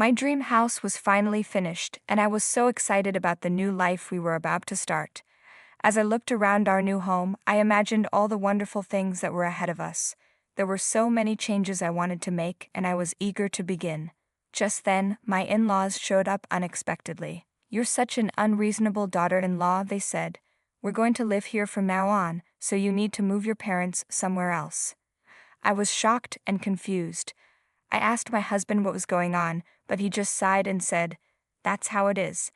My dream house was finally finished, and I was so excited about the new life we were about to start. As I looked around our new home, I imagined all the wonderful things that were ahead of us. There were so many changes I wanted to make, and I was eager to begin. Just then, my in-laws showed up unexpectedly. "You're such an unreasonable daughter-in-law," they said. "We're going to live here from now on, so you need to move your parents somewhere else." I was shocked and confused. I asked my husband what was going on, but he just sighed and said, "That's how it is.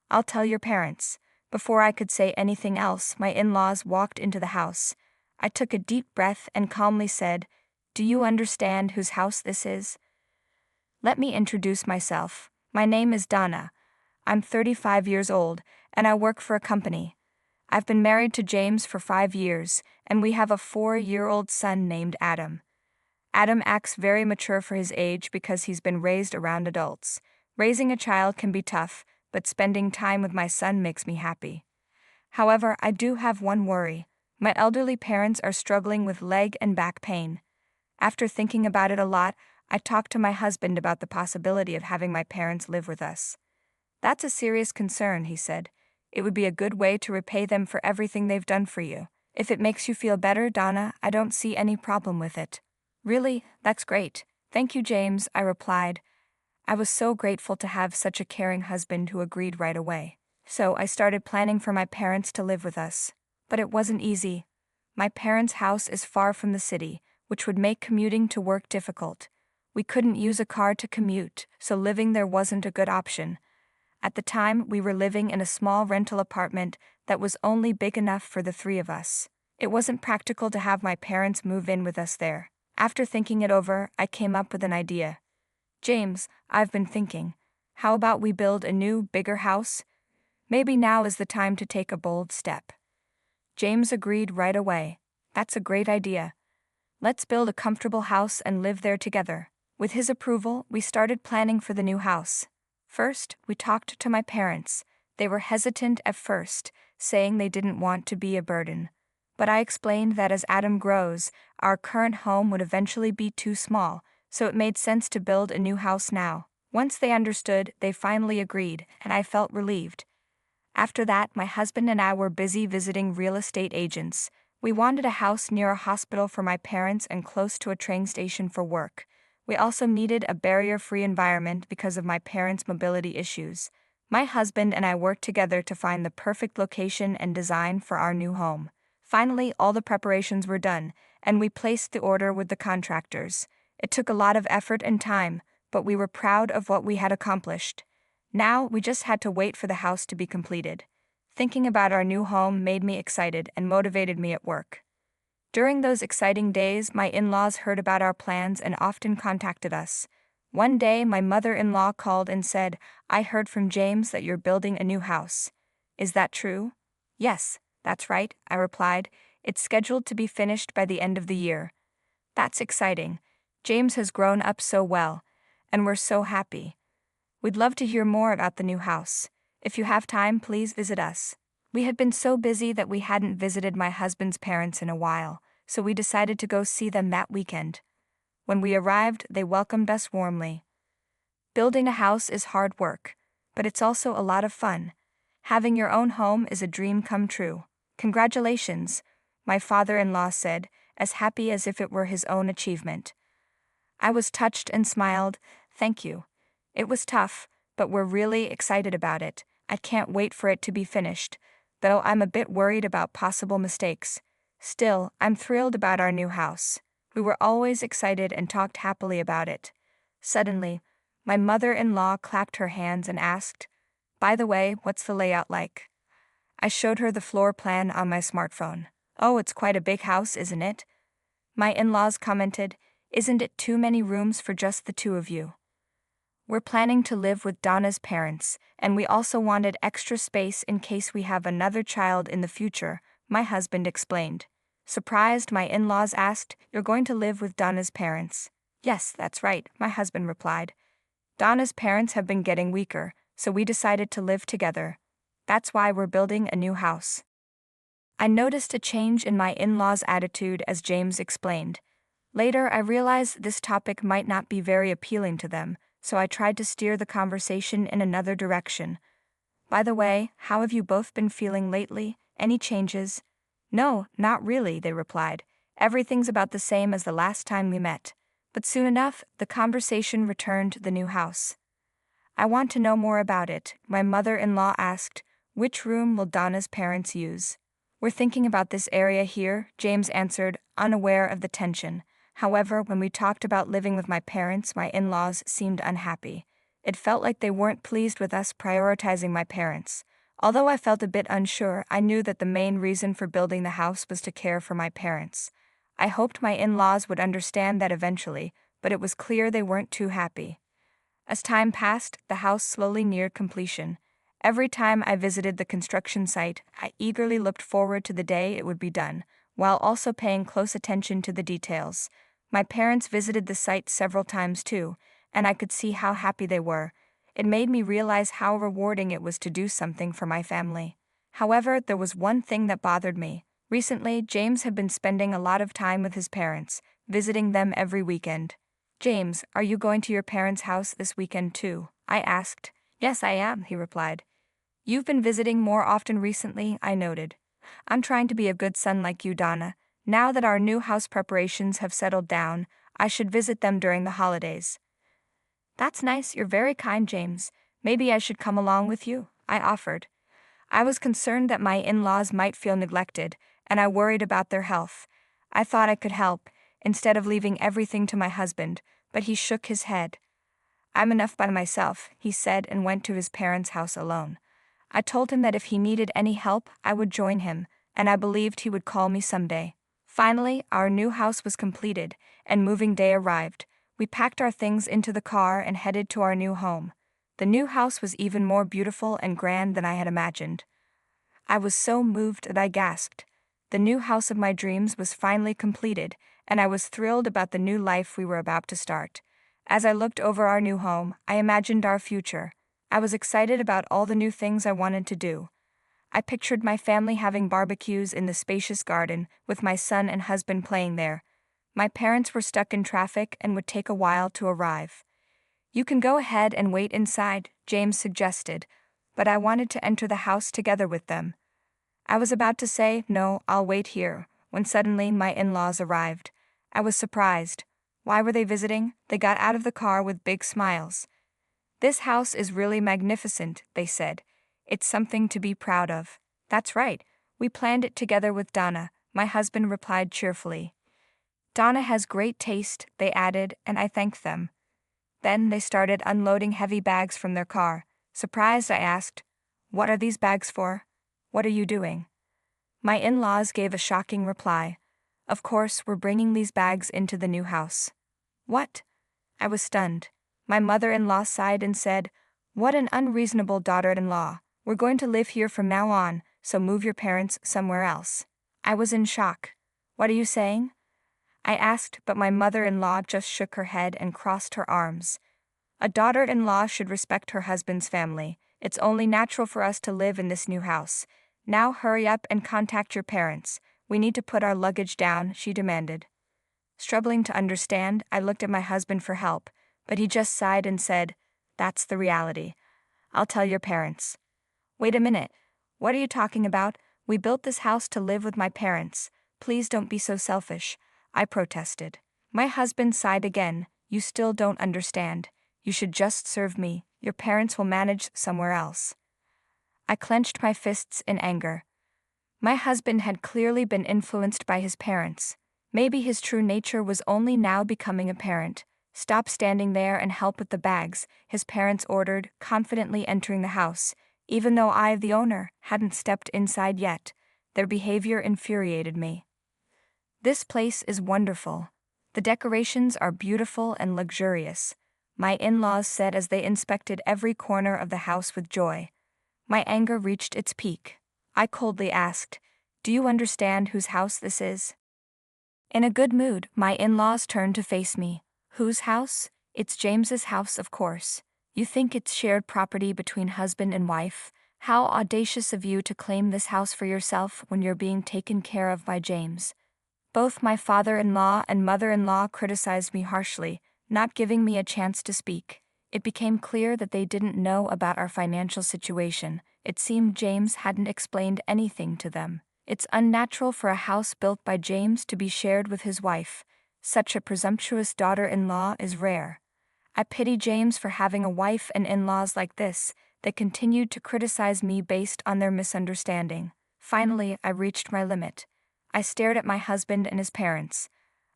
I'll tell your parents." Before I could say anything else, my in-laws walked into the house. I took a deep breath and calmly said, "Do you understand whose house this is?" "Let me introduce myself. My name is Donna. I'm 35 years old, and I work for a company. I've been married to James for 5 years, and we have a 4-year-old son named Adam. Adam acts very mature for his age because he's been raised around adults. Raising a child can be tough, but spending time with my son makes me happy. However, I do have one worry. My elderly parents are struggling with leg and back pain. After thinking about it a lot, I talked to my husband about the possibility of having my parents live with us. "That's a serious concern," he said. "It would be a good way to repay them for everything they've done for you. If it makes you feel better, Donna, I don't see any problem with it." "Really? That's great. Thank you, James," I replied. I was so grateful to have such a caring husband who agreed right away. So I started planning for my parents to live with us. But it wasn't easy. My parents' house is far from the city, which would make commuting to work difficult. We couldn't use a car to commute, so living there wasn't a good option. At the time, we were living in a small rental apartment that was only big enough for the 3 of us. It wasn't practical to have my parents move in with us there. After thinking it over, I came up with an idea. "James, I've been thinking. How about we build a new, bigger house? Maybe now is the time to take a bold step." James agreed right away. "That's a great idea. Let's build a comfortable house and live there together." With his approval, we started planning for the new house. First, we talked to my parents. They were hesitant at first, saying they didn't want to be a burden. But I explained that as Adam grows, our current home would eventually be too small, so it made sense to build a new house now. Once they understood, they finally agreed, and I felt relieved. After that, my husband and I were busy visiting real estate agents. We wanted a house near a hospital for my parents and close to a train station for work. We also needed a barrier-free environment because of my parents' mobility issues. My husband and I worked together to find the perfect location and design for our new home. Finally, all the preparations were done, and we placed the order with the contractors. It took a lot of effort and time, but we were proud of what we had accomplished. Now, we just had to wait for the house to be completed. Thinking about our new home made me excited and motivated me at work. During those exciting days, my in-laws heard about our plans and often contacted us. One day, my mother-in-law called and said, "I heard from James that you're building a new house. Is that true?" "Yes, that's right," I replied. "It's scheduled to be finished by the end of the year." "That's exciting. James has grown up so well, and we're so happy. We'd love to hear more about the new house. If you have time, please visit us." We had been so busy that we hadn't visited my husband's parents in a while, so we decided to go see them that weekend. When we arrived, they welcomed us warmly. Building a house is hard work, but it's also a lot of fun. Having your own home is a dream come true. "Congratulations," my father-in-law said, as happy as if it were his own achievement. I was touched and smiled. "Thank you. It was tough, but we're really excited about it. I can't wait for it to be finished, though I'm a bit worried about possible mistakes. Still, I'm thrilled about our new house." We were always excited and talked happily about it. Suddenly, my mother-in-law clapped her hands and asked, "By the way, what's the layout like?" I showed her the floor plan on my smartphone. "Oh, it's quite a big house, isn't it?" My in-laws commented, "Isn't it too many rooms for just the 2 of you?" "We're planning to live with Donna's parents, and we also wanted extra space in case we have another child in the future," my husband explained. Surprised, my in-laws asked, "You're going to live with Donna's parents?" "Yes, that's right," my husband replied. "Donna's parents have been getting weaker, so we decided to live together. That's why we're building a new house." I noticed a change in my in-laws' attitude as James explained. Later, I realized this topic might not be very appealing to them, so I tried to steer the conversation in another direction. By the way, how have you both been feeling lately? Any changes? No, not really, they replied. Everything's about the same as the last time we met. But soon enough, the conversation returned to the new house. I want to know more about it, my mother-in-law asked. Which room will Donna's parents use? We're thinking about this area here, James answered, unaware of the tension. However, when we talked about living with my parents, my in-laws seemed unhappy. It felt like they weren't pleased with us prioritizing my parents. Although I felt a bit unsure, I knew that the main reason for building the house was to care for my parents. I hoped my in-laws would understand that eventually, but it was clear they weren't too happy. As time passed, the house slowly neared completion. Every time I visited the construction site, I eagerly looked forward to the day it would be done, while also paying close attention to the details. My parents visited the site several times too, and I could see how happy they were. It made me realize how rewarding it was to do something for my family. However, there was one thing that bothered me. Recently, James had been spending a lot of time with his parents, visiting them every weekend. James, are you going to your parents' house this weekend too? I asked. Yes, I am, he replied. You've been visiting more often recently, I noted. I'm trying to be a good son like you, Donna. Now that our new house preparations have settled down, I should visit them during the holidays. That's nice, you're very kind, James. Maybe I should come along with you, I offered. I was concerned that my in-laws might feel neglected, and I worried about their health. I thought I could help, instead of leaving everything to my husband, but he shook his head. I'm enough by myself, he said, and went to his parents' house alone. I told him that if he needed any help, I would join him, and I believed he would call me someday. Finally, our new house was completed, and moving day arrived. We packed our things into the car and headed to our new home. The new house was even more beautiful and grand than I had imagined. I was so moved that I gasped. The new house of my dreams was finally completed, and I was thrilled about the new life we were about to start. As I looked over our new home, I imagined our future. I was excited about all the new things I wanted to do. I pictured my family having barbecues in the spacious garden, with my son and husband playing there. My parents were stuck in traffic and would take a while to arrive. You can go ahead and wait inside, James suggested, but I wanted to enter the house together with them. I was about to say, no, I'll wait here, when suddenly my in-laws arrived. I was surprised. Why were they visiting? They got out of the car with big smiles. This house is really magnificent, they said. It's something to be proud of. That's right. We planned it together with Donna, my husband replied cheerfully. Donna has great taste, they added, and I thanked them. Then they started unloading heavy bags from their car. Surprised, I asked, "What are these bags for? What are you doing?" My in-laws gave a shocking reply. Of course, we're bringing these bags into the new house. What? I was stunned. My mother-in-law sighed and said, "What an unreasonable daughter-in-law. We're going to live here from now on, so move your parents somewhere else." I was in shock. What are you saying? I asked, but my mother-in-law just shook her head and crossed her arms. A daughter-in-law should respect her husband's family. It's only natural for us to live in this new house. Now hurry up and contact your parents. We need to put our luggage down, she demanded. Struggling to understand, I looked at my husband for help, but he just sighed and said, "That's the reality. I'll tell your parents." Wait a minute. What are you talking about? We built this house to live with my parents. Please don't be so selfish, I protested. My husband sighed again. You still don't understand. You should just serve me. Your parents will manage somewhere else. I clenched my fists in anger. My husband had clearly been influenced by his parents. Maybe his true nature was only now becoming apparent. Stop standing there and help with the bags, his parents ordered, confidently entering the house, even though I, the owner, hadn't stepped inside yet. Their behavior infuriated me. This place is wonderful. The decorations are beautiful and luxurious, my in-laws said as they inspected every corner of the house with joy. My anger reached its peak. I coldly asked, "Do you understand whose house this is?" In a good mood, my in-laws turned to face me. Whose house? It's James's house, of course. You think it's shared property between husband and wife? How audacious of you to claim this house for yourself when you're being taken care of by James. Both my father-in-law and mother-in-law criticized me harshly, not giving me a chance to speak. It became clear that they didn't know about our financial situation. It seemed James hadn't explained anything to them. It's unnatural for a house built by James to be shared with his wife. Such a presumptuous daughter-in-law is rare. I pity James for having a wife and in-laws like this that continued to criticize me based on their misunderstanding. Finally, I reached my limit. I stared at my husband and his parents.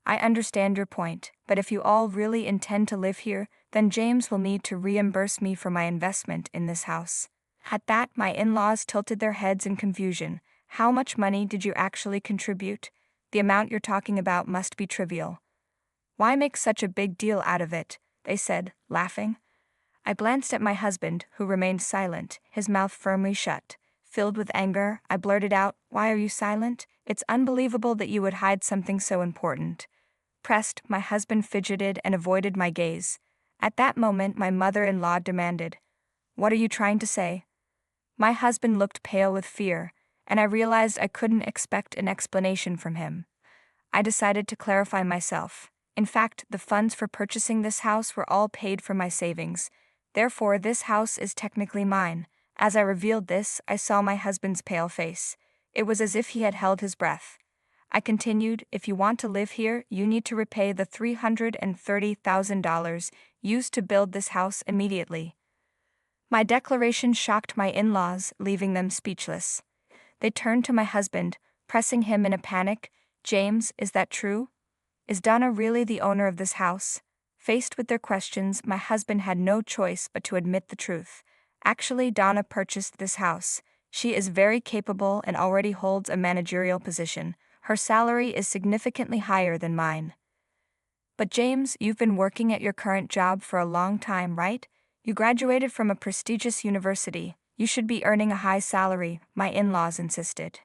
I understand your point, but if you all really intend to live here, then James will need to reimburse me for my investment in this house. At that, my in-laws tilted their heads in confusion. How much money did you actually contribute? The amount you're talking about must be trivial. Why make such a big deal out of it? They said, laughing. I glanced at my husband, who remained silent, his mouth firmly shut. Filled with anger, I blurted out, "Why are you silent? It's unbelievable that you would hide something so important." Pressed, my husband fidgeted and avoided my gaze. At that moment, my mother-in-law demanded, "What are you trying to say?" My husband looked pale with fear, and I realized I couldn't expect an explanation from him. I decided to clarify myself. In fact, the funds for purchasing this house were all paid from my savings. Therefore, this house is technically mine. As I revealed this, I saw my husband's pale face. It was as if he had held his breath. I continued, "If you want to live here, you need to repay the $330,000 used to build this house immediately." My declaration shocked my in-laws, leaving them speechless. They turned to my husband, pressing him in a panic. "James, is that true? Is Donna really the owner of this house?" Faced with their questions, my husband had no choice but to admit the truth. Actually, Donna purchased this house. She is very capable and already holds a managerial position. Her salary is significantly higher than mine. "But James, you've been working at your current job for a long time, right? You graduated from a prestigious university. You should be earning a high salary," my in-laws insisted.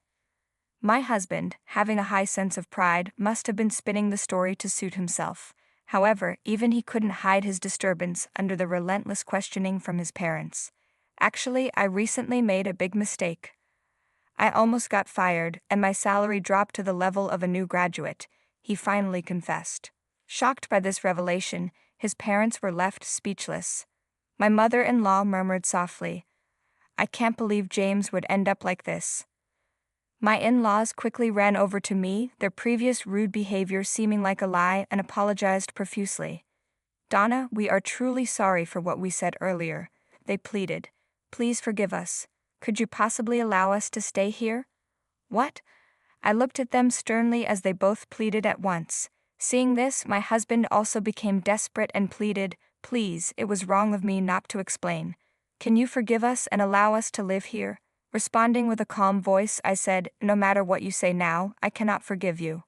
My husband, having a high sense of pride, must have been spinning the story to suit himself. However, even he couldn't hide his disturbance under the relentless questioning from his parents. "Actually, I recently made a big mistake. I almost got fired, and my salary dropped to the level of a new graduate," he finally confessed. Shocked by this revelation, his parents were left speechless. My mother-in-law murmured softly, "I can't believe James would end up like this." My in-laws quickly ran over to me, their previous rude behavior seeming like a lie, and apologized profusely. "Donna, we are truly sorry for what we said earlier," they pleaded. "Please forgive us. Could you possibly allow us to stay here?" "What?" I looked at them sternly as they both pleaded at once. Seeing this, my husband also became desperate and pleaded, "Please, it was wrong of me not to explain. Can you forgive us and allow us to live here?" Responding with a calm voice, I said, "No matter what you say now, I cannot forgive you.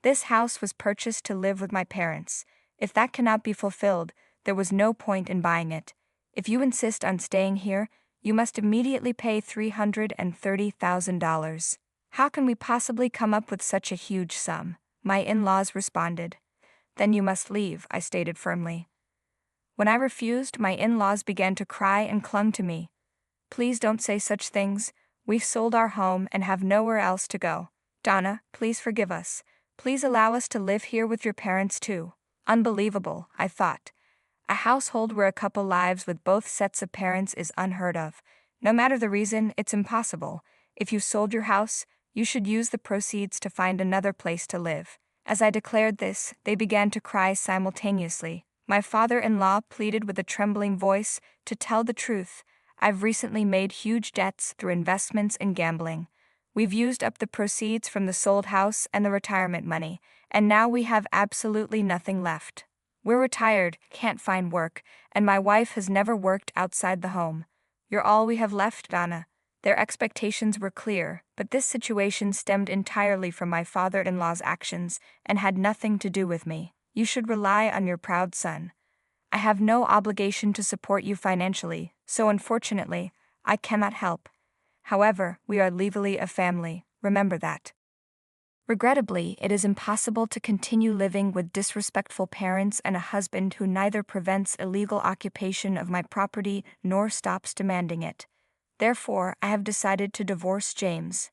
This house was purchased to live with my parents. If that cannot be fulfilled, there was no point in buying it. If you insist on staying here, you must immediately pay $330,000. How can we possibly come up with such a huge sum?" my in-laws responded. "Then you must leave," I stated firmly. When I refused, my in-laws began to cry and clung to me. "Please don't say such things. We've sold our home and have nowhere else to go. Donna, please forgive us. Please allow us to live here with your parents too." Unbelievable, I thought. A household where a couple lives with both sets of parents is unheard of. No matter the reason, it's impossible. If you sold your house, you should use the proceeds to find another place to live. As I declared this, they began to cry simultaneously. My father-in-law pleaded with a trembling voice, "To tell the truth, I've recently made huge debts through investments and gambling. We've used up the proceeds from the sold house and the retirement money, and now we have absolutely nothing left. We're retired, can't find work, and my wife has never worked outside the home. You're all we have left, Donna." Their expectations were clear, but this situation stemmed entirely from my father-in-law's actions and had nothing to do with me. "You should rely on your proud son. I have no obligation to support you financially, so unfortunately, I cannot help. However, we are legally a family, remember that. Regrettably, it is impossible to continue living with disrespectful parents and a husband who neither prevents illegal occupation of my property nor stops demanding it. Therefore, I have decided to divorce James."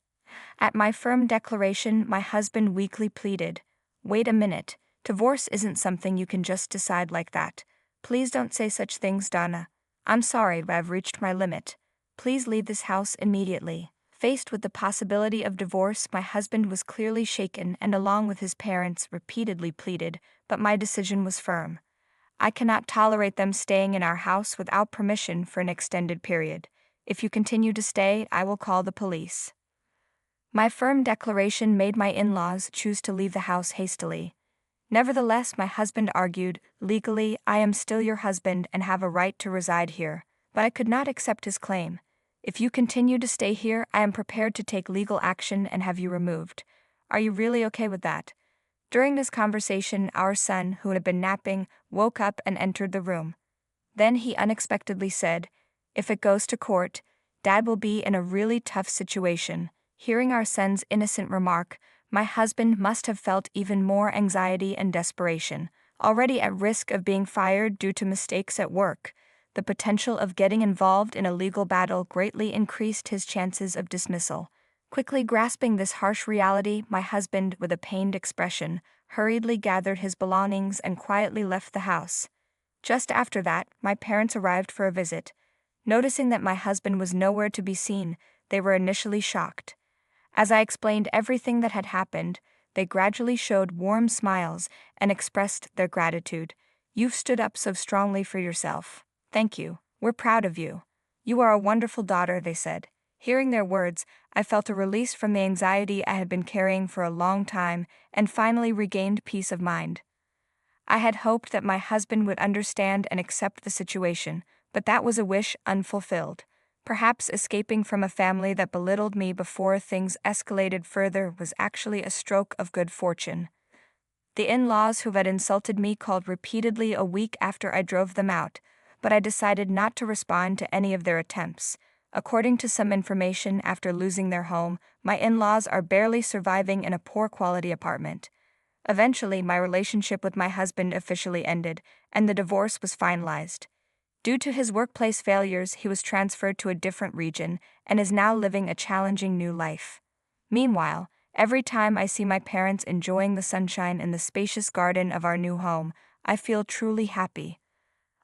At my firm declaration, my husband weakly pleaded, "Wait a minute, divorce isn't something you can just decide like that. Please don't say such things, Donna. I'm sorry, but I've reached my limit. Please leave this house immediately. Faced with the possibility of divorce, my husband was clearly shaken and, along with his parents, repeatedly pleaded, but my decision was firm. I cannot tolerate them staying in our house without permission for an extended period. If you continue to stay, I will call the police. My firm declaration made my in-laws choose to leave the house hastily. Nevertheless, my husband argued, legally, I am still your husband and have a right to reside here, but I could not accept his claim. If you continue to stay here, I am prepared to take legal action and have you removed. Are you really okay with that? During this conversation, our son, who had been napping, woke up and entered the room. Then he unexpectedly said, "If it goes to court, Dad will be in a really tough situation." Hearing our son's innocent remark, my husband must have felt even more anxiety and desperation. Already at risk of being fired due to mistakes at work, the potential of getting involved in a legal battle greatly increased his chances of dismissal. Quickly grasping this harsh reality, my husband, with a pained expression, hurriedly gathered his belongings and quietly left the house. Just after that, my parents arrived for a visit. Noticing that my husband was nowhere to be seen, they were initially shocked. As I explained everything that had happened, they gradually showed warm smiles and expressed their gratitude. "You've stood up so strongly for yourself. Thank you. We're proud of you. You are a wonderful daughter," they said. Hearing their words, I felt a release from the anxiety I had been carrying for a long time and finally regained peace of mind. I had hoped that my husband would understand and accept the situation, but that was a wish unfulfilled. Perhaps escaping from a family that belittled me before things escalated further was actually a stroke of good fortune. The in-laws who had insulted me called repeatedly a week after I drove them out, but I decided not to respond to any of their attempts. According to some information, after losing their home, my in-laws are barely surviving in a poor-quality apartment. Eventually, my relationship with my husband officially ended, and the divorce was finalized. Due to his workplace failures, he was transferred to a different region and is now living a challenging new life. Meanwhile, every time I see my parents enjoying the sunshine in the spacious garden of our new home, I feel truly happy.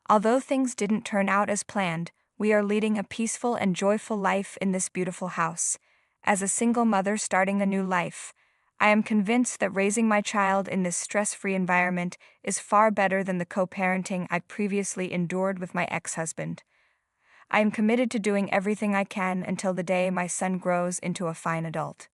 Although things didn't turn out as planned, we are leading a peaceful and joyful life in this beautiful house. As a single mother starting a new life, I am convinced that raising my child in this stress-free environment is far better than the co-parenting I previously endured with my ex-husband. I am committed to doing everything I can until the day my son grows into a fine adult.